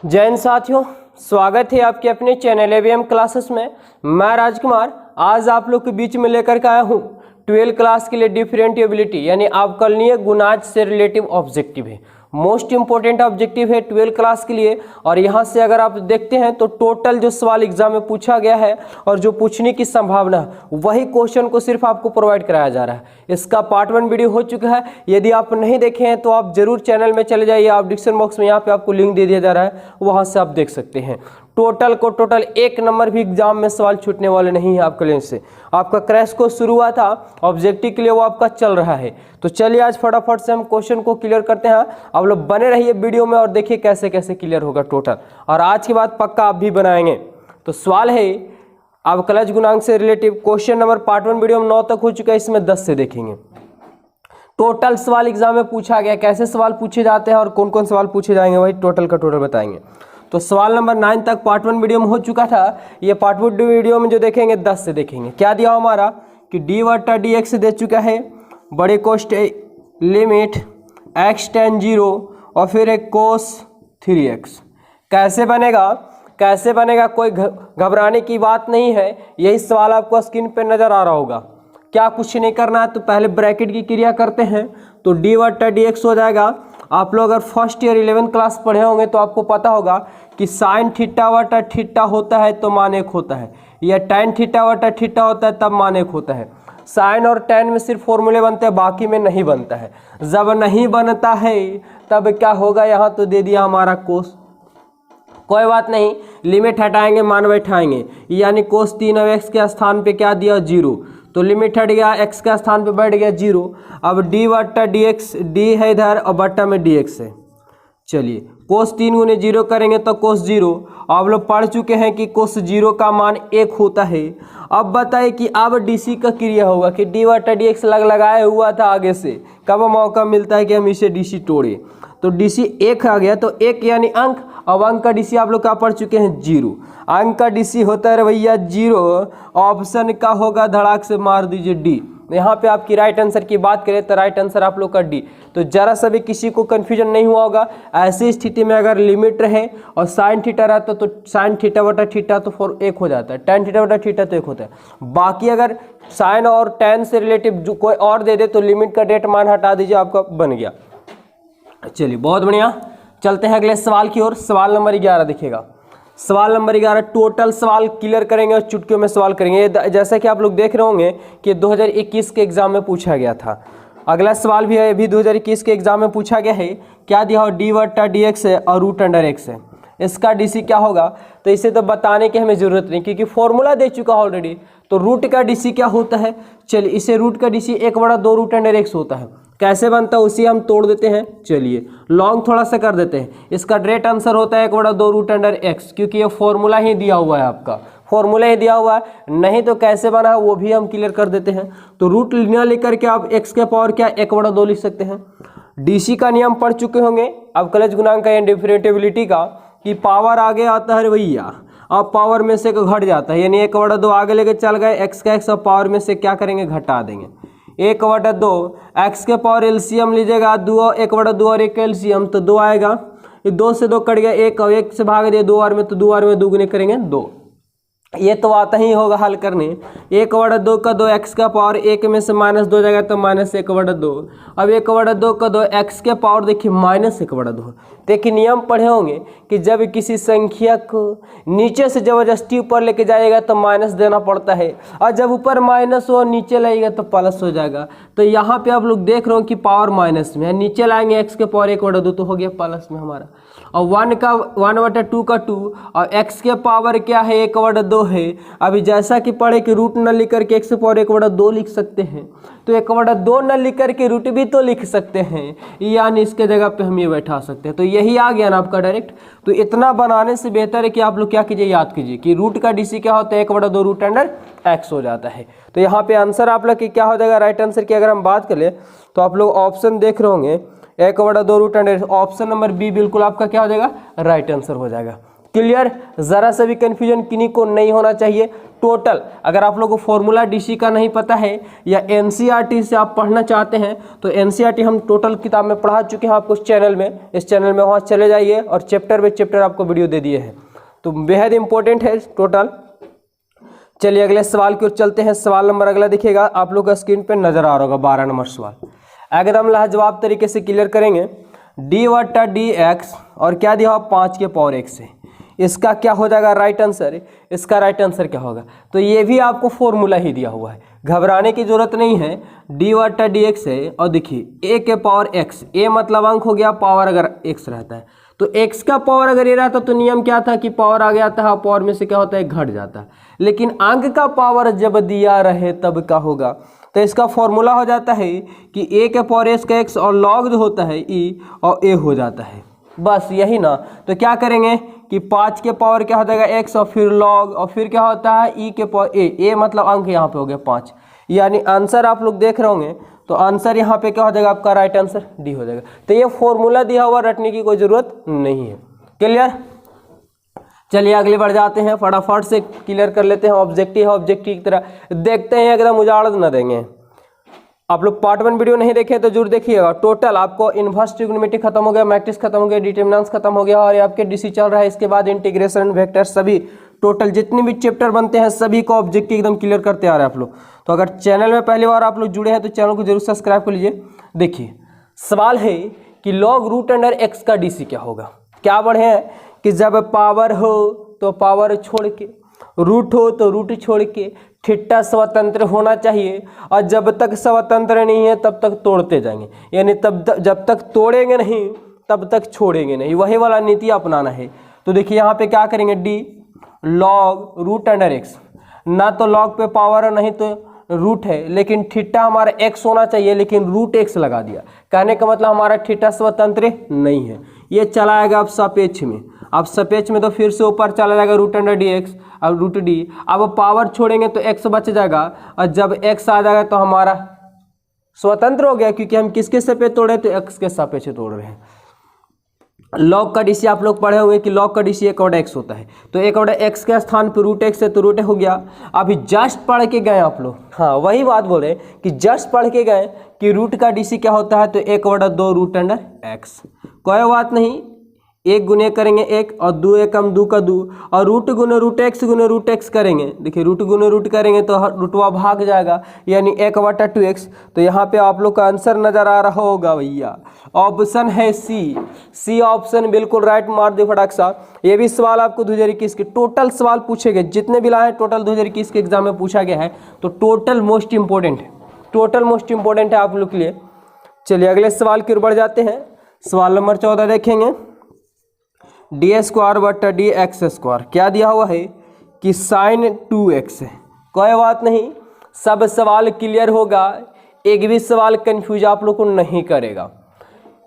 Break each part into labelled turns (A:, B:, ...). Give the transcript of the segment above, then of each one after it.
A: जय हिंद साथियों, स्वागत है आपके अपने चैनल एवीएम क्लासेस में। मैं राजकुमार आज आप लोग के बीच में लेकर के आया हूँ 12th क्लास के लिए डिफरेंटिएबिलिटी यानी अवकलनीय गुणाज से रिलेटिव ऑब्जेक्टिव है। मोस्ट इंपॉर्टेंट ऑब्जेक्टिव है 12th क्लास के लिए। और यहाँ से अगर आप देखते हैं तो टोटल जो सवाल एग्जाम में पूछा गया है और जो पूछने की संभावना है वही क्वेश्चन को सिर्फ आपको प्रोवाइड कराया जा रहा है। इसका पार्ट 1 वीडियो हो चुका है। यदि आप नहीं देखे हैं तो आप जरूर चैनल में चले जाइए। आप डिस्क्रिप्शन बॉक्स में यहाँ पे आपको लिंक दे दिया जा रहा है, वहाँ से आप देख सकते हैं। टोटल एक नंबर भी एग्जाम में सवाल छूटने वाले नहीं है आपके लिए। से आपका क्रैश कोर्स शुरू हुआ था, ऑब्जेक्टिव के लिए वो आपका चल रहा है। तो चलिए आज फटाफट से हम क्वेश्चन को क्लियर करते हैं। आप लोग बने रहिए वीडियो में और देखिए कैसे कैसे क्लियर होगा टोटल, और आज के बाद पक्का आप भी बनाएंगे। तो सवाल है अवकलज गुणांक से relative question number part 1 video में 9 तक हो चुका है, इसमें 10 से देखेंगे। टोटल सवाल एग्जाम में पूछा गया, कैसे सवाल पूछे जाते हैं और कौन कौन सवाल पूछे जाएंगे वही टोटल का टोटल बताएंगे। तो सवाल नंबर 9 तक पार्ट 1 वीडियो में हो चुका था। ये पार्ट 1 वीडियो में जो देखेंगे 10 से देखेंगे। क्या दिया हमारा कि डी बटा डी एक्स दे चुका है, बड़े कोष्ट लिमिट x टेन 0 और फिर एक कोस 3x। कैसे बनेगा कोई घबराने की बात नहीं है। यही सवाल आपको स्क्रीन पे नजर आ रहा होगा। क्या कुछ नहीं करना है, तो पहले ब्रैकेट की क्रिया करते हैं तो डी बटा डी एक्स हो जाएगा। आप लोग अगर फर्स्ट ईयर 11th क्लास पढ़े होंगे तो आपको पता होगा कि साइन थीटा बटा थीटा होता है तो मान 1 होता है, या tan थीटा बटा थीटा होता है तब मान 1 होता है। साइन और tan में सिर्फ फॉर्मूले बनते हैं, बाकी में नहीं बनता है। जब नहीं बनता है तब क्या होगा, यहाँ तो दे दिया हमारा कोस। कोई बात नहीं, लिमिट हटाएंगे मान बैठाएंगे, यानी कोस 3 अब x के स्थान पे क्या दिया 0, तो लिमिट हट गया, x के स्थान पे बैठ गया 0। अब डी बट्टा डी एक्स, डी है इधर और बट्टा में डी एक्स है। चलिए कोस 3 गुने 0 करेंगे तो कोस 0। आप लोग पढ़ चुके हैं कि कोस 0 का मान 1 होता है। अब बताइए कि अब डीसी का क्रिया होगा कि डी बट्टा डी एक्स लगाया हुआ था आगे से, कब मौका मिलता है कि हम इसे डीसी तोड़े। तो डीसी 1 आ गया, तो 1 यानी अंक। अब अंक का डीसी आप लोग क्या पढ़ चुके हैं 0। अंक का डीसी होता है भैया 0। ऑप्शन का होगा धड़ाक से मार दीजिए डी। यहाँ पे आपकी राइट आंसर की बात करें तो राइट आंसर आप लोग का डी। तो जरा सा भी किसी को कंफ्यूजन नहीं हुआ होगा। ऐसी स्थिति में अगर लिमिट रहे और साइन थीटा रहता तो साइन थीटा बटा थीटा तो 1 हो जाता है, tan थीटा बटा थीटा तो 1 होता है। बाकी अगर साइन और tan से रिलेटिव जो कोई और दे दे तो लिमिट का डेट मान हटा दीजिए, आपका बन गया। चलिए बहुत बढ़िया, चलते हैं अगले सवाल की ओर। सवाल नंबर 11 देखिएगा। सवाल नंबर 11 टोटल सवाल क्लियर करेंगे और चुटकियों में सवाल करेंगे। जैसा कि आप लोग देख रहे होंगे कि 2021 के एग्जाम में पूछा गया था। अगला सवाल भी है, अभी 2021 के एग्जाम में पूछा गया है। क्या दिया हो, डी बट्टा डी एक्स है और रूट अंडर एक्स है। इसका डीसी क्या होगा, तो इसे तो बताने की हमें जरूरत नहीं क्योंकि फॉर्मूला दे चुका है ऑलरेडी। तो रूट का डीसी क्या होता है, चलिए इसे रूट का डीसी 1/2 रूट अंडर एक्स होता है। कैसे बनता है उसी हम तोड़ देते हैं। चलिए लॉन्ग थोड़ा सा कर देते हैं। इसका डायरेक्ट आंसर होता है 1/2 रूट अंडर एक्स, क्योंकि ये फॉर्मूला ही दिया हुआ है, आपका फॉर्मूला ही दिया हुआ है। नहीं तो कैसे बना है वो भी हम क्लियर कर देते हैं। तो रूट न लेकर के आप एक्स के पावर क्या 1/2 लिख सकते हैं। डीसी का नियम पढ़ चुके होंगे अवकलज गुणांक का या डिफरेंटिएबिलिटी का, कि पावर आगे आता है भैया, अब पावर में से घट जाता है, यानी 1/2 आगे लेके चल गए, एक्स का एक्स, अब पावर में से क्या करेंगे घटा देंगे। 1/2 एक्स के पावर एलसीएम लीजिएगा, 1/2 और 1 एलसीएम तो 2 आएगा। 2 से 2 कट गया, 1 और 1 से भाग दिया 2 बार में, तो 2 बार में 2 गुने करेंगे 2। ये तो आता ही होगा हल करने। 1/2 का 2 एक्स का पावर 1 में से -2 जाएगा तो -1/2। अब 1/2 का 2 एक्स के पावर देखिए -1/2। देखिए नियम पढ़े होंगे कि जब किसी संख्या को नीचे से जबरदस्ती ऊपर लेके जाएगा तो माइनस देना पड़ता है, और जब ऊपर माइनस हो नीचे लाएगा तो प्लस हो जाएगा। तो यहाँ पे आप लोग देख रहे हो कि पावर माइनस में है, नीचे लाएंगे एक्स के पावर 1/2 तो हो गया प्लस में हमारा। और 1/2 का 2 और एक्स के पावर क्या है 1/2 है। अभी जैसा कि पढ़े कि रूट न लिख करके एक्स के पावर 1/2 लिख सकते हैं, तो 1/2 न लिख करके रूट भी तो लिख सकते हैं, यानी इसके जगह पे हम ये बैठा सकते हैं। तो यही आ गया ना आपका डायरेक्ट। तो इतना बनाने से बेहतर है कि आप लोग क्या कीजिए, याद कीजिए कि रूट का डीसी क्या होता है 1/2 रूट अंडर एक्स हो जाता है। तो यहाँ पे आंसर आप लोग की क्या हो जाएगा, राइट आंसर की अगर हम बात करें तो आप लोग ऑप्शन देख रहे होंगे 1/2 root under, option number B बिल्कुल आपका क्या हो जाएगा, राइट आंसर हो जाएगा। क्लियर, जरा सा भी कंफ्यूजन किन्हीं को नहीं होना चाहिए। टोटल अगर आप लोगों को फॉर्मूला डीसी का नहीं पता है या एनसीईआरटी से आप पढ़ना चाहते हैं तो एनसीईआरटी हम टोटल किताब में पढ़ा चुके हैं आपको इस चैनल में वहाँ चले जाइए और चैप्टर बाय चैप्टर आपको वीडियो दे दिए हैं, तो बेहद इंपॉर्टेंट है टोटल। चलिए अगले सवाल की ओर चलते हैं। सवाल नंबर अगला देखिएगा, आप लोग का स्क्रीन पे नजर आ रहा होगा 12 नंबर सवाल। एकदम लाजवाब तरीके से क्लियर करेंगे। डी बटा डी एक्स और क्या दिया हुआ 5 के पावर x से, इसका क्या हो जाएगा राइट आंसर, इसका राइट आंसर क्या होगा। तो ये भी आपको फॉर्मूला ही दिया हुआ है, घबराने की जरूरत नहीं है। डी बटा डी एक्स है और देखिए a के पावर x, a मतलब अंक हो गया, पावर अगर x रहता है तो x का पावर अगर ये रहता तो नियम क्या था कि पावर आ गया था, पावर में से क्या होता है घट जाता है। लेकिन अंक का पावर जब दिया रहे तब क्या होगा, तो इसका फॉर्मूला हो जाता है कि a के पावर s का x और log जो होता है e और a हो जाता है, बस यही ना। तो क्या करेंगे कि 5 के पावर क्या हो जाएगा x और फिर log और फिर क्या होता है e के पावर a मतलब अंक यहाँ पे हो गया 5, यानी आंसर आप लोग देख रहे होंगे तो आंसर यहाँ पे क्या हो जाएगा आपका राइट आंसर डी हो जाएगा। तो ये फॉर्मूला दिया हुआ रटने की कोई ज़रूरत नहीं है। क्लियर, चलिए आगे बढ़ जाते हैं, फटाफट से क्लियर कर लेते हैं। ऑब्जेक्टिव है, ऑब्जेक्टिव की तरह देखते हैं, एकदम उजाड़ न देंगे। आप लोग पार्ट 1 वीडियो नहीं देखे तो जरूर देखिएगा। टोटल आपको इनवर्स ट्रिग्नोमेट्री खत्म हो गया, मैट्रिक्स खत्म हो गया, डिटरमिनेंट्स खत्म हो गया और ये आपके डीसी चल रहा है। इसके बाद इंटीग्रेशन, वेक्टर, सभी टोटल जितने भी चैप्टर बनते हैं सभी को ऑब्जेक्टिव एकदम क्लियर करते आ रहे हैं आप लोग। तो अगर चैनल में पहली बार आप लोग जुड़े हैं तो चैनल को जरूर सब्सक्राइब कर लीजिए। देखिए सवाल है कि लॉग रूट अंडर एक्स का डीसी क्या होगा। क्या बढ़े हैं कि जब पावर हो तो पावर छोड़ के, रूट हो तो रूट छोड़ के, थीटा स्वतंत्र होना चाहिए और जब तक स्वतंत्र नहीं है तब तक तोड़ते जाएंगे, यानी जब तक तोड़ेंगे नहीं तब तक छोड़ेंगे नहीं, वही वाला नीति अपनाना है। तो देखिए यहाँ पे क्या करेंगे, d log root under x, ना तो लॉग पे पावर है नहीं तो रूट है, लेकिन थीटा हमारा एक्स होना चाहिए लेकिन रूट एक्स लगा दिया। कहने का मतलब हमारा थीटा स्वतंत्र नहीं है, ये चला आएगा अब सापेक्ष में। अब सापेक्ष में तो फिर से ऊपर चला जाएगा रूट अंडर डी एक्स, अब रूट डी, अब पावर छोड़ेंगे तो एक्स बच जाएगा और जब एक्स आ जाएगा तो हमारा स्वतंत्र हो गया, क्योंकि हम किसके सापेक्ष तोड़ रहे हैं तो एक्स के सापेक्ष तोड़ रहे हैं। लॉग का डीसी आप लोग पढ़े हुए कि लॉग का डीसी 1/x होता है, तो 1/x के स्थान पर रूट एक्स है तो रूट हो गया। अभी जस्ट पढ़ के गए आप लोग, हाँ वही बात बोल रहे हैं कि जस्ट पढ़ के गए कि रूट का डीसी क्या होता है तो 1/2 रूट अंडर एक्स। कोई बात नहीं, एक गुने करेंगे एक और 2 एकम 2 का 2 और रूट गुने रूट एक्स करेंगे। देखिए रूट गुने रूट करेंगे तो रूटवा भाग जाएगा, यानी 1/2x। तो यहाँ पे आप लोग का आंसर नजर आ रहा होगा भैया, ऑप्शन है सी ऑप्शन बिल्कुल राइट मार दे फटाक सा। ये भी सवाल आपको 2021 के टोटल सवाल पूछे गए, जितने भी लाए टोटल 2021 के एग्जाम में पूछा गया है, तो टोटल मोस्ट इंपॉर्टेंट है आप लोग के लिए। चलिए अगले सवाल की ओर बढ़ जाते हैं। सवाल नंबर 14 देखेंगे, डी स्क्वायर बटा डी एक्स स्क्वायर, क्या दिया हुआ है कि साइन 2x है। कोई बात नहीं, सब सवाल क्लियर होगा, एक भी सवाल कंफ्यूज आप लोग को नहीं करेगा।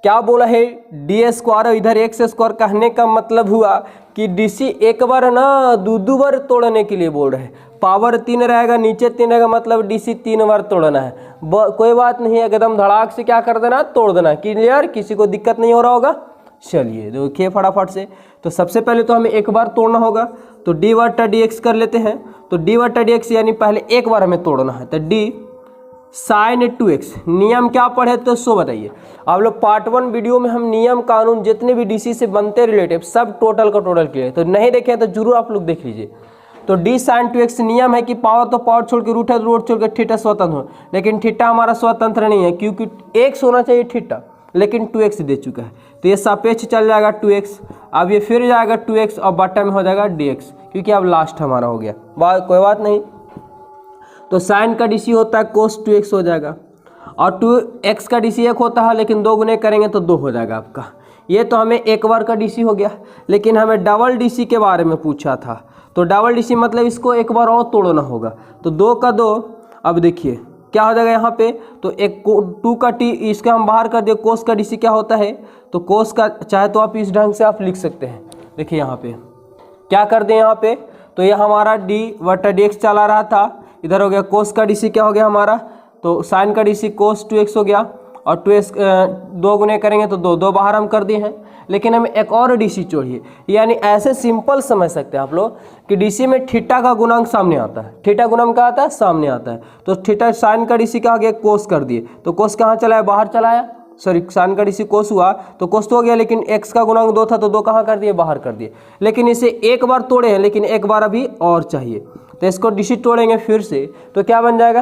A: क्या बोला है, डी स्क्वायर और इधर एक्स स्क्वायर, कहने का मतलब हुआ कि डीसी एक बार ना दो बार तोड़ने के लिए बोल रहे हैं। पावर 3 रहेगा, नीचे 3 रहेगा, मतलब डीसी 3 बार तोड़ना है। कोई बात नहीं, एकदम धड़ाक से क्या कर देना, तोड़ देना। क्लियर, किसी को दिक्कत नहीं हो रहा होगा। चलिए देखिए फटाफट से, तो सबसे पहले तो हमें एक बार तोड़ना होगा, तो डी बटा डी एक्स कर लेते हैं। तो डी बटा डी एक्स यानी पहले एक बार हमें तोड़ना है, तो डी साइन 2x। नियम क्या पढ़े तो सो बताइए आप लोग। पार्ट 1 वीडियो में हम नियम कानून जितने भी डीसी से बनते रिलेटिव सब टोटल का टोटल किए, तो नहीं देखे तो जरूर आप लोग देख लीजिए। तो डी साइन 2x नियम है कि पावर तो पावर छोड़ के रूट है, रूट छोड़ के थीटा स्वतंत्र हो, लेकिन थीटा हमारा स्वतंत्र नहीं है क्योंकि x होना चाहिए थीटा, लेकिन 2x दे चुका है, तो ये सापेक्ष चल जाएगा 2x। अब ये फिर जाएगा 2x और बटा में हो जाएगा dx, क्योंकि अब लास्ट हमारा हो गया। कोई बात नहीं, तो साइन का डीसी होता है कोस 2x हो जाएगा, और 2x का डीसी 1 होता है, लेकिन 2 गुने करेंगे तो 2 हो जाएगा आपका। ये तो हमें एक बार का डीसी हो गया, लेकिन हमें डबल डीसी के बारे में पूछा था, तो डबल डीसी मतलब इसको एक बार और तोड़ना होगा, तो 2 का 2। अब देखिए क्या हो जाएगा यहाँ पे, तो एक 2 का टी, इसका हम बाहर कर दिए। कोस का डीसी क्या होता है, तो कोस का चाहे तो आप इस ढंग से आप लिख सकते हैं। देखिए यहाँ पे क्या कर दें, यहाँ पे तो ये हमारा डी बटा डी एक्स चला रहा था, इधर हो गया कोस का डीसी क्या हो गया हमारा, तो साइन का डीसी कोस 2x हो गया, और 2x 2 गुने करेंगे तो 2 2 बाहर हम कर दिए हैं। लेकिन हमें एक और डीसी चाहिए, यानी ऐसे सिंपल समझ सकते हैं आप लोग कि डीसी में थीटा का गुणांक सामने आता है। थीटा गुणांक क्या आता है? सामने आता है। तो थीटा साइन का डीसी क्या हो गया? कोस कर दिए, तो कोस कहाँ चला है? बाहर चला आया। सॉरी, साइन का डीसी कोस हुआ तो कोस तो हो गया, लेकिन x का गुणांक 2 था तो 2 कहाँ कर दिए? बाहर कर दिए। लेकिन इसे एक बार तोड़े हैं, लेकिन एक बार अभी और चाहिए, तो इसको डीसी तोड़ेंगे फिर से, तो क्या बन जाएगा?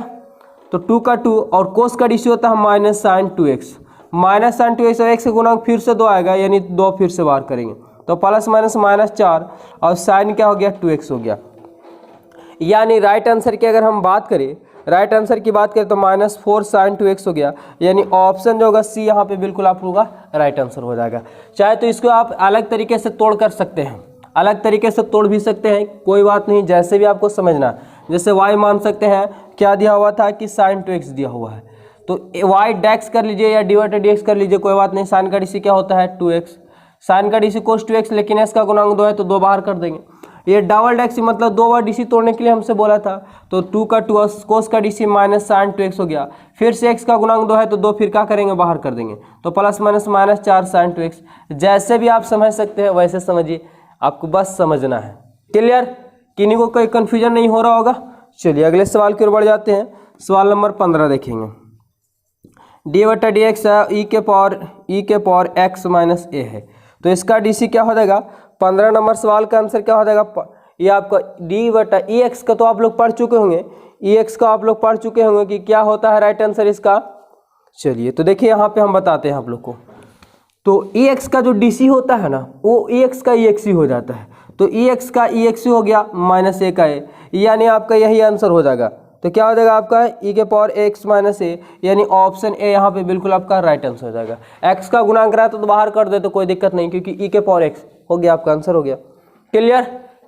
A: तो 2 का 2 और कोस का डीसी होता है minus sign 2x, minus sign 2x और x का गुणांक फिर से 2 आएगा, यानी 2 फिर से बाहर करेंगे तो प्लस माइनस माइनस 4 और साइन क्या हो गया? 2x हो गया। यानी राइट आंसर की अगर हम बात करें, राइट आंसर की बात करें तो -4 साइन 2x हो गया। यानी ऑप्शन जो होगा सी यहाँ पे बिल्कुल आप लोगों का राइट आंसर हो जाएगा। चाहे तो इसको आप अलग तरीके से तोड़ कर सकते हैं, अलग तरीके से तोड़ भी सकते हैं, कोई बात नहीं, जैसे भी आपको समझना। जैसे y मान सकते हैं, क्या दिया हुआ था कि साइन 2x दिया हुआ है, तो y डेक्स कर लीजिए या डिवाइडेड dx कर लीजिए, कोई बात नहीं। साइन का डीसी क्या होता है? 2x, साइन का डीसी कोस 2x, लेकिन s का गुणांक 2 है तो 2 बाहर कर देंगे। ये डबल डेक्स मतलब 2 बार डीसी तोड़ने के लिए हमसे बोला था, तो 2 का 2 कोस का डीसी माइनस साइन 2x हो गया। फिर से x का गुणांक 2 है तो 2 फिर क्या करेंगे? बाहर कर देंगे, तो plus minus minus 4 sign 2x। जैसे भी आप समझ सकते हैं वैसे समझिए, आपको बस समझना है। क्लियर? किन्हीं को कोई कन्फ्यूजन नहीं हो रहा होगा? चलिए अगले सवाल की ओर बढ़ जाते हैं। सवाल नंबर 15 देखेंगे। डी बटा डी एक्स ई के पावर एक्स माइनस ए है, तो इसका डीसी क्या हो जाएगा? 15 नंबर सवाल का आंसर क्या हो जाएगा? ये आपका डी बटा ई एक्स का तो आप लोग पढ़ चुके होंगे, ई एक्स का आप लोग पढ़ चुके होंगे कि क्या होता है राइट आंसर इसका। चलिए तो देखिए यहाँ पे हम बताते हैं आप लोग को। तो ई एक्स का जो डीसी होता है ना, वो ई एक्स का ई एक्स ही हो जाता है। तो ई एक्स का ई एक्स ही हो गया माइनस ए का ए, यानी आपका यही आंसर हो जाएगा। तो क्या हो जाएगा आपका? ई के पावर एक्स माइनस ए, यानी ऑप्शन ए यहाँ पे बिल्कुल आपका राइट आंसर हो जाएगा। एक्स का गुणांक रहा तो बाहर कर दे तो कोई दिक्कत नहीं, क्योंकि ई के पावर एक्स हो गया, आपका आंसर हो गया। क्लियर?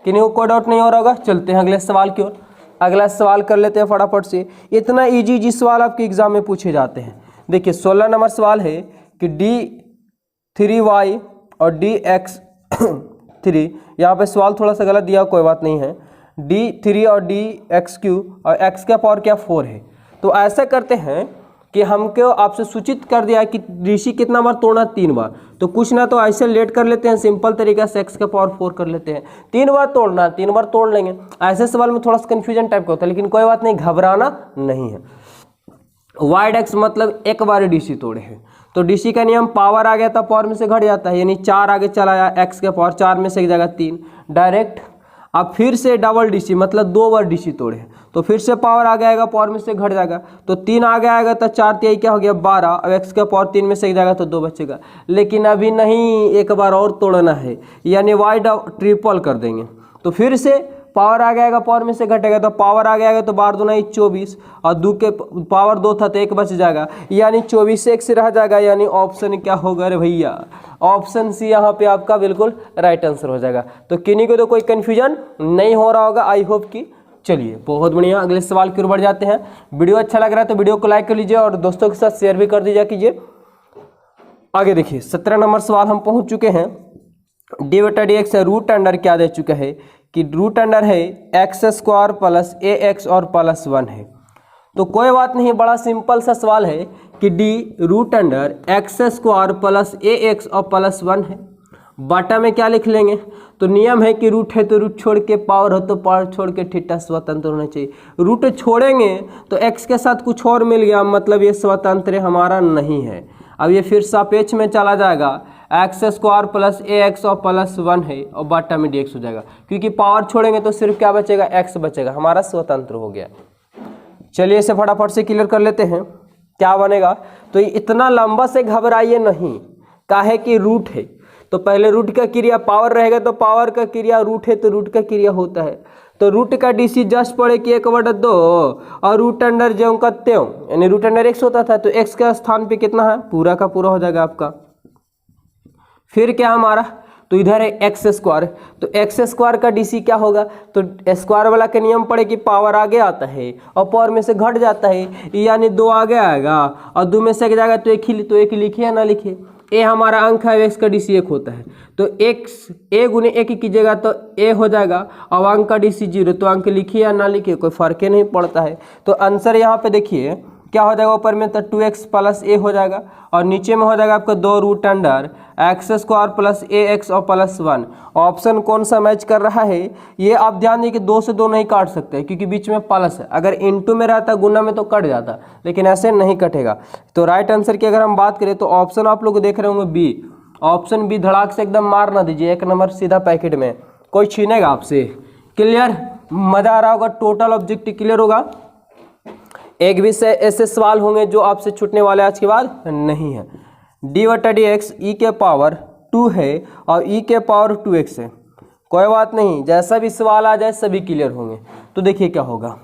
A: किन्हीं को कोई डाउट नहीं हो रहा होगा? चलते हैं अगले सवाल की ओर। अगला सवाल कर लेते हैं फटाफट से। इतना ईजी सवाल आपके एग्जाम में पूछे जाते हैं। देखिए 16 नंबर सवाल है कि d3y और dx3, यहाँ पे सवाल थोड़ा सा गलत दिया, कोई बात नहीं है। d3 और dx3 और x का पावर क्या 4 है। तो ऐसा करते हैं कि हमको आपसे सूचित कर दिया कि डीसी कितना बार तोड़ना? 3 बार। तो कुछ ना तो ऐसे लेट कर लेते हैं, सिंपल तरीका से x का पावर 4 कर लेते हैं। 3 बार तोड़ना, 3 बार तोड़ लेंगे। ऐसे सवाल में थोड़ा सा कन्फ्यूजन टाइप का होता है, लेकिन कोई बात नहीं, घबराना नहीं है। वाइड एक्स मतलब एक बार डीसी तोड़े हैं, तो डीसी का नियम पावर आ गया था पावर में से घट जाता है, यानी 4 आगे चला आया, एक्स का पावर 4 में से एक जगह 3 डायरेक्ट। अब फिर से डबल डीसी मतलब 2 बार डीसी तोड़े हैं, तो फिर से पावर आ जाएगा, पावर में से घट जाएगा, तो 3 आगे आएगा तो 4 3 क्या हो गया 12। अब एक्स का पावर 3 में से एक जाएगा तो 2 बचेगा। लेकिन अभी नहीं, एक बार और तोड़ना है, यानी वाइड ट्रिपल कर देंगे। तो फिर से पावर आ जाएगा, पावर में से घटेगा तो पावर आ जाएगा, तो 12 दूना 24 और 2 के पावर 2 था तो 1 बच जाएगा, यानी 24 से 1 से रह जाएगा। यानी ऑप्शन क्या होगा रे भैया? ऑप्शन सी यहाँ पे आपका बिल्कुल राइट आंसर हो जाएगा। तो किन्हीं को तो कोई कन्फ्यूजन नहीं हो रहा होगा, आई होप कि। चलिए बहुत बढ़िया, अगले सवाल की ओर बढ़ जाते हैं। वीडियो अच्छा लग रहा है तो वीडियो को लाइक कर लीजिए और दोस्तों के साथ शेयर भी कर दीजिए कीजिए। आगे देखिए 17 नंबर सवाल हम पहुंच चुके हैं। डी बटा डी एक्स रूट अंडर क्या दे चुका है कि रूट अंडर है x square plus a x और प्लस 1 है। तो कोई बात नहीं, बड़ा सिंपल सा सवाल है कि D root under x square plus a x और प्लस 1 है। बाटा में क्या लिख लेंगे? तो नियम है कि रूट है तो रूट छोड़ के, पावर हो तो पावर छोड़ के, थीटा स्वतंत्र होना चाहिए। रूट छोड़ेंगे तो एक्स के साथ कुछ और मिल गया, मतलब ये स्वतंत्र हमारा नहीं है। अब ये फिर सापेक्ष में चला जाएगा, x square plus a x और प्लस 1 है और बाटा में डी एक्स हो जाएगा, क्योंकि पावर छोड़ेंगे तो सिर्फ क्या बचेगा? एक्स बचेगा, हमारा स्वतंत्र हो गया। चलिए इसे फटाफट से क्लियर कर लेते हैं, क्या बनेगा। तो इतना लंबा से घबराइए नहीं, काहे कि रूट है तो पहले रूट का क्रिया पावर रहेगा, तो पावर का क्रिया रूट है तो रूट का क्रिया होता है। तो रूट का डीसी जस्ट पड़े कि 1/2 और रूट अंडर ज्यों का त्यों, यानी रूट अंडर एक्स होता था तो एक्स का स्थान पे कितना है? पूरा का पूरा हो जाएगा आपका। फिर क्या हमारा? तो इधर है एक्स स्क्वायर, तो एक्स स्क्वायर का डीसी क्या होगा? तो स्क्वायर वाला का नियम पड़े कि पावर आगे आता है और पावर में से घट जाता है, यानी 2 आगे आएगा और 2 में से एक जाएगा तो एक लिखिए या ना लिखिए। ए हमारा अंक है, एक्स का डीसी 1 होता है, तो एक्स ए गुने 1 कीजिएगा तो ए हो जाएगा, और अंक का डीसी 0, तो अंक लिखिए या ना लिखिए कोई फर्क ही नहीं पड़ता है। तो आंसर यहाँ पे देखिए क्या हो जाएगा ऊपर में, तो 2x प्लस ए हो जाएगा और नीचे में हो जाएगा आपका 2 root under x square plus a x और प्लस 1। ऑप्शन कौन सा मैच कर रहा है, ये आप ध्यान दें कि 2 से 2 नहीं काट सकते क्योंकि बीच में प्लस है। अगर इनटू में रहता गुना में तो कट जाता, लेकिन ऐसे नहीं कटेगा। तो राइट आंसर की अगर हम बात करें तो ऑप्शन आप लोग देख रहे होंगे बी, ऑप्शन बी धड़ाक से एकदम मार ना दीजिए, 1 नंबर सीधा पैकेट में, कोई छीनेगा आपसे। क्लियर, मजा आ रहा होगा, टोटल ऑब्जेक्टिव क्लियर होगा। एक भी से ऐसे सवाल होंगे जो आपसे छूटने वाले आज के बाद नहीं है। डी बटा डी एक्स ई के पावर 2 है और ई के पावर 2x है, कोई बात नहीं, जैसा भी सवाल आ जाए सभी क्लियर होंगे। तो देखिए क्या होगा,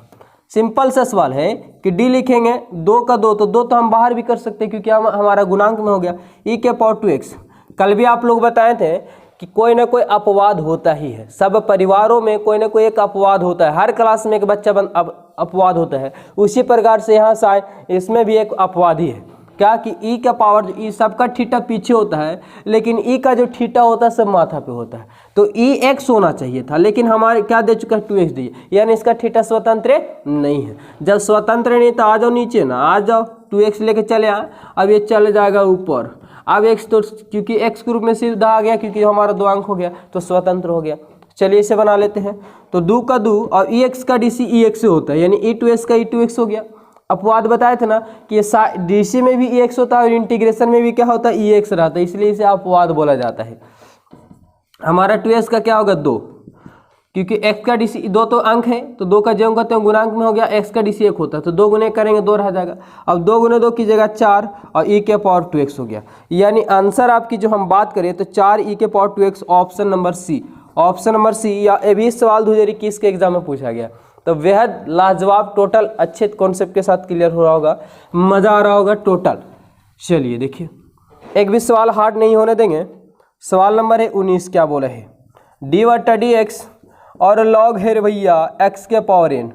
A: सिंपल सा सवाल है कि डी लिखेंगे 2 का 2, तो 2 तो हम बाहर भी कर सकते हैं क्योंकि हमारा गुणांक में हो गया, ई के पावर 2x। कल भी आप लोग बताए थे कि कोई ना कोई अपवाद होता ही है, सब परिवारों में कोई ना कोई एक अपवाद होता है, हर क्लास में एक बच्चा अपवाद होता है। उसी प्रकार से यहाँ से इसमें भी एक अपवाद ही है, क्या कि ई का पावर, ई सबका थीटा पीछे होता है लेकिन ई का जो थीटा होता है सब माथा पे होता है। तो ई एक्स होना चाहिए था, लेकिन हमारे क्या दे चुका है, 2x दिए, यानी इसका थीटा स्वतंत्र नहीं है। जब स्वतंत्र नहीं तो आ जाओ नीचे ना, आ जाओ 2x लेके चले आए, अब ये चल जाएगा ऊपर। अब x तो क्योंकि x के रूप में सीधा आ गया क्योंकि हमारा 2 अंक हो गया तो स्वतंत्र हो गया। चलिए इसे बना लेते हैं, तो 2 का 2 और ex का dc ex से होता है, यानी e2x का e2x हो गया। अपवाद बताए थे ना कि ये dc में भी ex होता है और इंटीग्रेशन में भी क्या होता है, ex रहता है, इसलिए इसे अपवाद बोला जाता है। हमारा 2x का क्या होगा 2, क्योंकि x का dc 2 तो अंक है, तो 2 का जो कहते हैं गुणांक में हो गया, x का dc 1 होता है, तो 2 गुने करेंगे 2 रह जाएगा। अब 2 गुने 2 की जगह 4 और e के पावर 2x हो गया, यानी आंसर आपकी जो हम बात करें तो 4 e के power 2x, option number C, option number C. या ये भी सवाल 2021 के एग्जाम में पूछा गया, तो बेहद लाजवाब, टोटल अच्छे कॉन्सेप्ट के साथ क्लियर हो रहा होगा, मज़ा आ रहा होगा टोटल। चलिए देखिए, एक भी सवाल हार्ड नहीं होने देंगे। सवाल नंबर है 19, क्या बोला है, डी बटा डी एक्स और लॉग है भैया x के पावर n,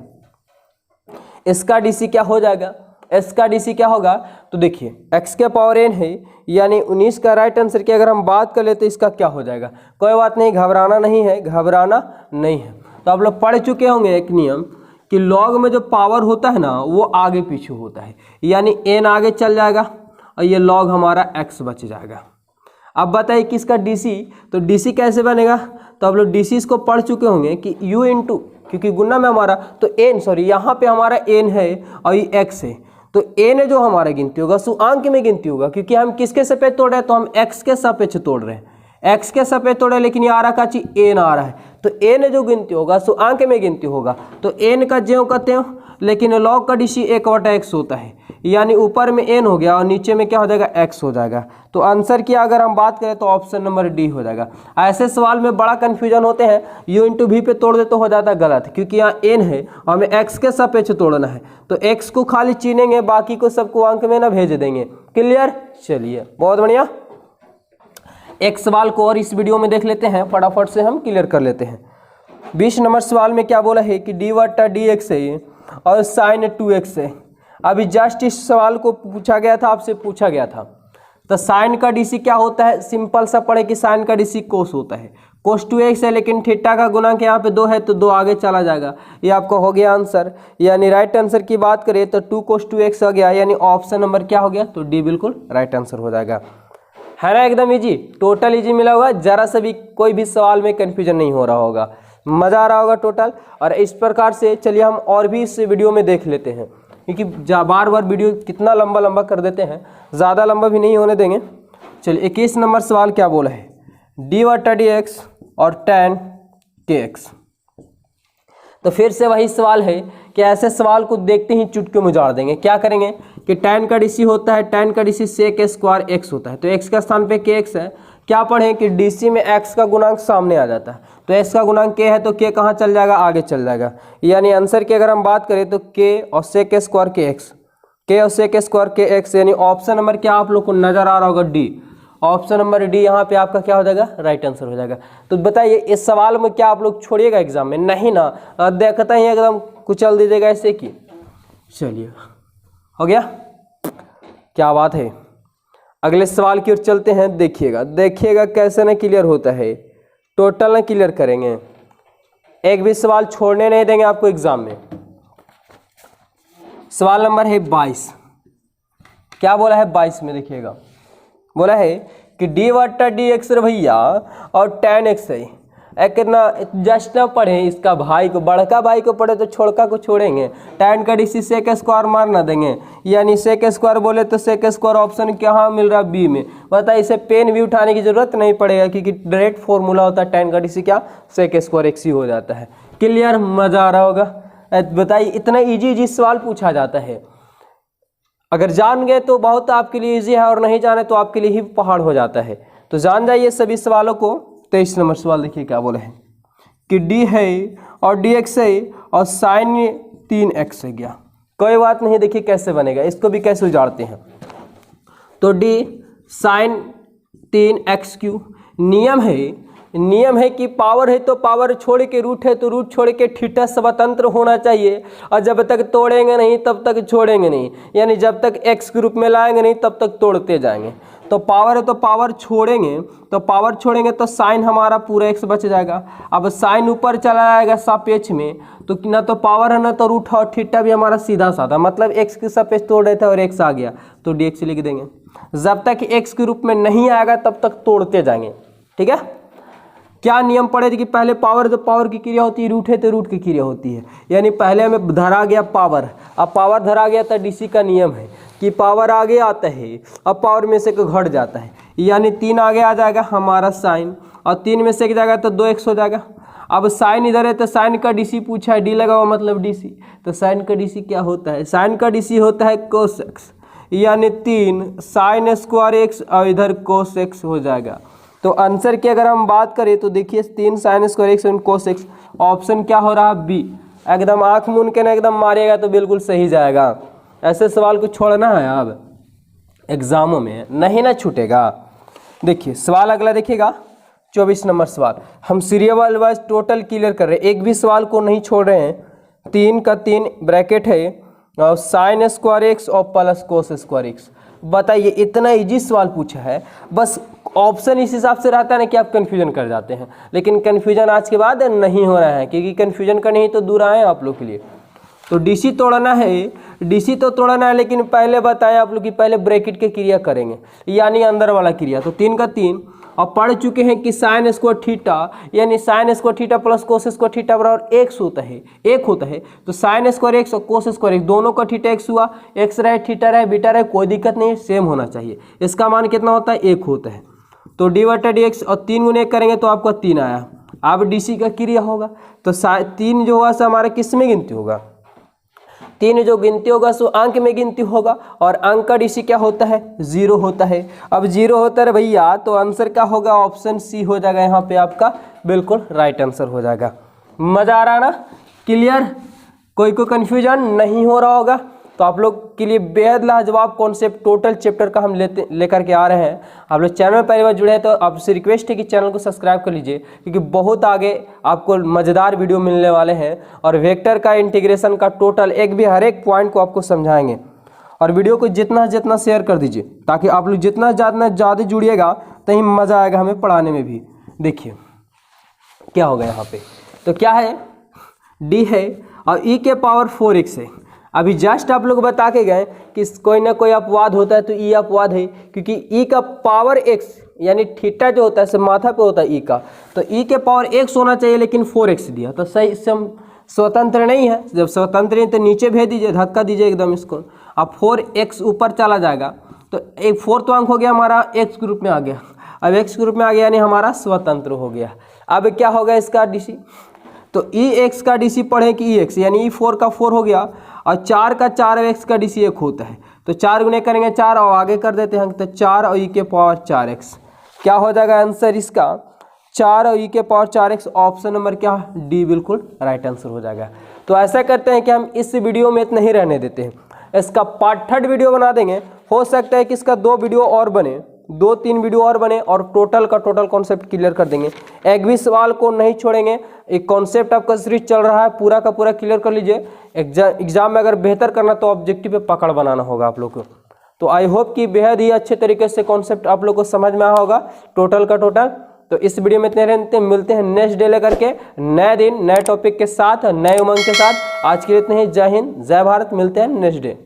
A: इसका dc क्या हो जाएगा, इसका dc क्या होगा, तो देखिए x के पावर n है, यानी 19 का राइट आंसर की अगर हम बात कर लेते इसका क्या हो जाएगा। कोई बात नहीं, घबराना नहीं है, घबराना नहीं है। तो आप लोग पढ़ चुके होंगे एक नियम कि लॉग में जो पावर होता है ना वो आगे पीछे होता है, यानी n आगे चल जाएगा और ये लॉग हमारा x बच जाएगा। अब बताइए किसका dc, तो dc कैसे बनेगा, तो आप लोग dc इसको पढ़ चुके होंगे कि u इंटू, क्योंकि गुना में हमारा तो n, सॉरी यहाँ पे हमारा n है और ये x है, तो n जो हमारा गिनती होगा सो अंक में गिनती होगा, क्योंकि हम किसके सापेक्ष तोड़ रहे हैं, तो हम x के सापेक्ष तोड़ रहे हैं, x के सापेक्ष तोड़ रहे हैं, लेकिन ये आ रहा का चीज n आ रहा है, तो n जो गिनती होगा सो अंक में गिनती होगा, तो n का ज्यों कहते हो, लेकिन लॉग का dc 1/x होता है, यानी ऊपर में n हो गया और नीचे में क्या हो जाएगा, x हो जाएगा। तो आंसर की अगर हम बात करें तो ऑप्शन नंबर डी हो जाएगा। ऐसे सवाल में बड़ा कन्फ्यूजन होते हैं, u इंटू वी पे तोड़ दे तो हो जाता है गलत, क्योंकि यहाँ n है और हमें x के सापेक्ष तोड़ना है, तो x को खाली चीनेंगे, बाकी को सबको अंक में ना भेज देंगे। क्लियर, चलिए बहुत बढ़िया। एक सवाल को और इस वीडियो में देख लेते हैं, फटाफट से हम क्लियर कर लेते हैं। 20 नंबर सवाल में क्या बोला है कि डी बटा डी एक्स है और साइन 2x है। अभी जस्ट इस सवाल को पूछा गया था, आपसे पूछा गया था, तो साइन का डीसी क्या होता है, सिंपल सा पढ़े कि साइन का डीसी कोस होता है, कोस 2x है, लेकिन थीटा का गुणांक यहाँ पे 2 है तो 2 आगे चला जाएगा, ये आपका हो गया आंसर। यानी राइट आंसर की बात करें तो 2 cos 2x हो गया, यानी ऑप्शन नंबर क्या हो गया, तो डी बिल्कुल राइट आंसर हो जाएगा। है ना, एकदम इजी, टोटल इजी मिला होगा, जरा सा भी कोई भी सवाल में कन्फ्यूजन नहीं हो रहा होगा, मज़ा आ रहा होगा टोटल। और इस प्रकार से चलिए हम और भी इस वीडियो में देख लेते हैं, क्योंकि बार बार वीडियो कितना लंबा लंबा कर देते हैं, ज़्यादा लंबा भी नहीं होने देंगे। चलिए 21 नंबर सवाल क्या बोला है, डी बटा डी एक्स और tan kx। तो फिर से वही सवाल है कि ऐसे सवाल को देखते ही चुटकियों में उजाड़ देंगे। क्या करेंगे कि tan का डीसी होता है, tan का डीसी sec स्क्वायर x होता है, तो x का स्थान पे kx है। क्या पढ़ें कि डीसी में x का गुणांक सामने आ जाता है, तो x का गुणांक k है तो k कहाँ चल जाएगा, आगे चल जाएगा। यानी आंसर की अगर हम बात करें तो k और sec स्क्वायर kx, k और sec स्क्वायर kx, यानी ऑप्शन नंबर क्या आप लोग को नजर आ रहा होगा, डी। ऑप्शन नंबर डी यहाँ पे आपका क्या हो जाएगा, राइट आंसर हो जाएगा। तो बताइए इस सवाल में क्या आप लोग छोड़िएगा एग्जाम में, नहीं ना, देखता ही एकदम कुचल दीजिएगा ऐसे की। चलिए हो गया, क्या बात है। अगले सवाल की ओर चलते हैं, देखिएगा देखिएगा कैसे ना क्लियर होता है, टोटल ना क्लियर करेंगे, एक भी सवाल छोड़ने नहीं देंगे आपको एग्जाम में। सवाल नंबर है 22, क्या बोला है 22 में, देखिएगा बोला है कि डी बट्टा डी एक्स रे भैया और tan x है। कितना जस्ट ना पढ़े इसका भाई को, बड़का भाई को पढ़े तो छोड़का को छोड़ेंगे। tan का डी सेक स्क्वायर मार ना देंगे, यानी सेक स्क्वायर बोले तो सेक स्क्वायर ऑप्शन कहाँ मिल रहा है बी में। बता इसे पेन भी उठाने की जरूरत नहीं पड़ेगा क्योंकि डायरेक्ट फॉर्मूला होता है tan का डी क्या सेक स्क्वायर एक्स ही हो जाता है। क्लियर, मजा आ रहा होगा। बताइए इतना इजी सवाल पूछा जाता है, अगर जान गए तो बहुत आपके लिए इजी है और नहीं जाने तो आपके लिए ही पहाड़ हो जाता है। तो जान जाइए सभी सवालों को। 23 नंबर सवाल देखिए क्या बोले हैं कि डी है और डी एक्स है और साइन 3x है गया। कोई बात नहीं, देखिए कैसे बनेगा, इसको भी कैसे उजाड़ते हैं। तो डी साइन 3x3 नियम है कि पावर है तो पावर छोड़ के रूट है तो रूट छोड़ के थीटा स्वतंत्र होना चाहिए, और जब तक तोड़ेंगे नहीं तब तक छोड़ेंगे नहीं, यानी जब तक x के रूप में लाएंगे नहीं तब तक तोड़ते जाएंगे। तो पावर है तो पावर छोड़ेंगे तो साइन हमारा पूरा x बच जाएगा। अब साइन ऊपर चला जाएगा सापेक्ष में, तो ना तो पावर है ना तो रूट है, और थीटा भी हमारा सीधा साधा, मतलब x के सापेक्ष तोड़ रहे थे और x आ गया तो dx लिख देंगे। जब तक x के रूप में नहीं आएगा तब तक तोड़ते जाएंगे। ठीक है, क्या नियम पड़े कि पहले पावर तो पावर की क्रिया होती है, रूट है तो रूट की क्रिया होती है, यानी पहले हमें धरा गया पावर, अब पावर धरा गया तो डीसी का नियम है कि पावर आगे आता है अब पावर में से घट जाता है, यानी 3 आगे आ जाएगा हमारा साइन, और 3 में से एक जाएगा तो 2x हो जाएगा। अब साइन इधर है तो साइन का डीसी पूछा है, डी लगा हुआ मतलब डीसी, तो साइन का डीसी क्या होता है, साइन का डीसी होता है कोस एक्स, यानी 3 साइन स्क्वायर एक्स और इधर कोस एक्स हो जाएगा। तो आंसर की अगर हम बात करें तो देखिए 3 sine square x and cos x, option क्या हो रहा है बी। एकदम आंख मूंद के ना एकदम मारिएगा तो बिल्कुल सही जाएगा। ऐसे सवाल को छोड़ना है अब एग्जामों में, नहीं ना छूटेगा। देखिए सवाल अगला देखिएगा 24 नंबर सवाल, हम सीरियल वाइज टोटल क्लियर कर रहे हैं, एक भी सवाल को नहीं छोड़ रहे हैं। 3 का 3 ब्रैकेट है और साइन स्क्वायर एक्स और प्लस कोस स्क्वायर एक्स। बताइए इतना इजी सवाल पूछा है, बस ऑप्शन इस हिसाब से रहता है ना कि आप कन्फ्यूजन कर जाते हैं, लेकिन कन्फ्यूजन आज के बाद नहीं हो रहा है क्योंकि कन्फ्यूजन करने ही तो दूर आए आप लोग के लिए। तो डीसी तोड़ना है, डीसी तो तोड़ना है, लेकिन पहले बताएं आप लोग कि पहले ब्रैकेट की क्रिया करेंगे, यानी अंदर वाला क्रिया। तो 3 का 3 और पढ़ चुके हैं कि साइन स्क्वायर थीटा, यानी sine square theta plus cos square theta बराबर एक होता है। तो साइन स्क्वायर एक्स और कोस स्क्वायर एक्स दोनों का थीटा एक्स हुआ, एक्स रहे थीटा रहे बीटा रहे कोई दिक्कत नहीं, सेम होना चाहिए। इसका मान कितना होता है 1 होता है। तो डी बटा डी एक्स और 3 गुने करेंगे तो आपका 3 आया। अब डीसी का क्रिया होगा तो 3 जो हुआ सो हमारा किस में गिनती होगा, 3 जो गिनती होगा सो अंक में गिनती होगा, और अंक का डीसी क्या होता है 0 होता है। अब 0 होता है भैया तो आंसर क्या होगा, ऑप्शन सी हो जाएगा यहाँ पे आपका बिल्कुल राइट आंसर हो जाएगा। मजा आ रहा ना, क्लियर, कोई कन्फ्यूजन नहीं हो रहा होगा। तो आप लोग के लिए बेहद लाजवाब कॉन्सेप्ट टोटल चैप्टर का हम लेकर के आ रहे हैं। आप लोग चैनल में पहली बार जुड़े हैं तो आपसे रिक्वेस्ट है कि चैनल को सब्सक्राइब कर लीजिए, क्योंकि बहुत आगे आपको मज़ेदार वीडियो मिलने वाले हैं, और वेक्टर का इंटीग्रेशन का टोटल एक भी हर एक पॉइंट को आपको समझाएंगे। और वीडियो को जितना शेयर कर दीजिए ताकि आप लोग जितना ज़्यादा जुड़िएगा तो ही मज़ा आएगा हमें पढ़ाने में भी। देखिए क्या होगा यहाँ पे, तो क्या है डी है और ई के पावर 4x है। अभी जस्ट आप लोग बता के गए कि कोई ना कोई अपवाद होता है तो ई अपवाद है, क्योंकि ई का पावर x यानी थीटा जो होता है से माथा पे होता है ई का, तो ई के पावर x होना चाहिए, लेकिन 4x दिया तो सही सम स्वतंत्र नहीं है। जब स्वतंत्र नहीं तो नीचे भेज दीजिए, धक्का दीजिए एकदम इसको। अब 4x ऊपर चला जाएगा तो एक 4th अंक हो गया हमारा x के रूप में आ गया। अब x के रूप में आ गया यानी हमारा स्वतंत्र हो गया। अब क्या होगा इसका डीसी, तो ई एक्स का डीसी पढ़े कि ई एक्स यानी ई4 का 4 हो गया, और 4 का 4x का डीसी 1 होता है। तो 4 गुने करेंगे 4 और आगे कर देते हैं तो 4 और ई के पावर 4x। क्या हो जाएगा आंसर इसका 4 और ई के पावर 4x, ऑप्शन नंबर क्या डी बिल्कुल राइट आंसर हो जाएगा। तो ऐसा करते हैं कि हम इस वीडियो में इतना ही रहने देते हैं, इसका पार्ट 3 वीडियो बना देंगे। हो सकता है कि इसका 2 वीडियो और बने, 2-3 वीडियो और बने, और टोटल का टोटल कॉन्सेप्ट क्लियर कर देंगे। एक भी सवाल को नहीं छोड़ेंगे। एक कॉन्सेप्ट आपका सीरीज चल रहा है पूरा का पूरा क्लियर कर लीजिए। एग्जाम में अगर बेहतर करना तो ऑब्जेक्टिव पे पकड़ बनाना होगा आप लोग को। तो आई होप कि बेहद ही अच्छे तरीके से कॉन्सेप्ट आप लोग को समझ में आया होगा टोटल का टोटल। तो इस वीडियो में इतने रहते हैं, मिलते हैं नेक्स्ट डे लेकर के नए दिन नए टॉपिक के साथ नए उमंग के साथ। आज के लिए इतने ही, जय हिंद जय भारत, मिलते हैं नेक्स्ट डे।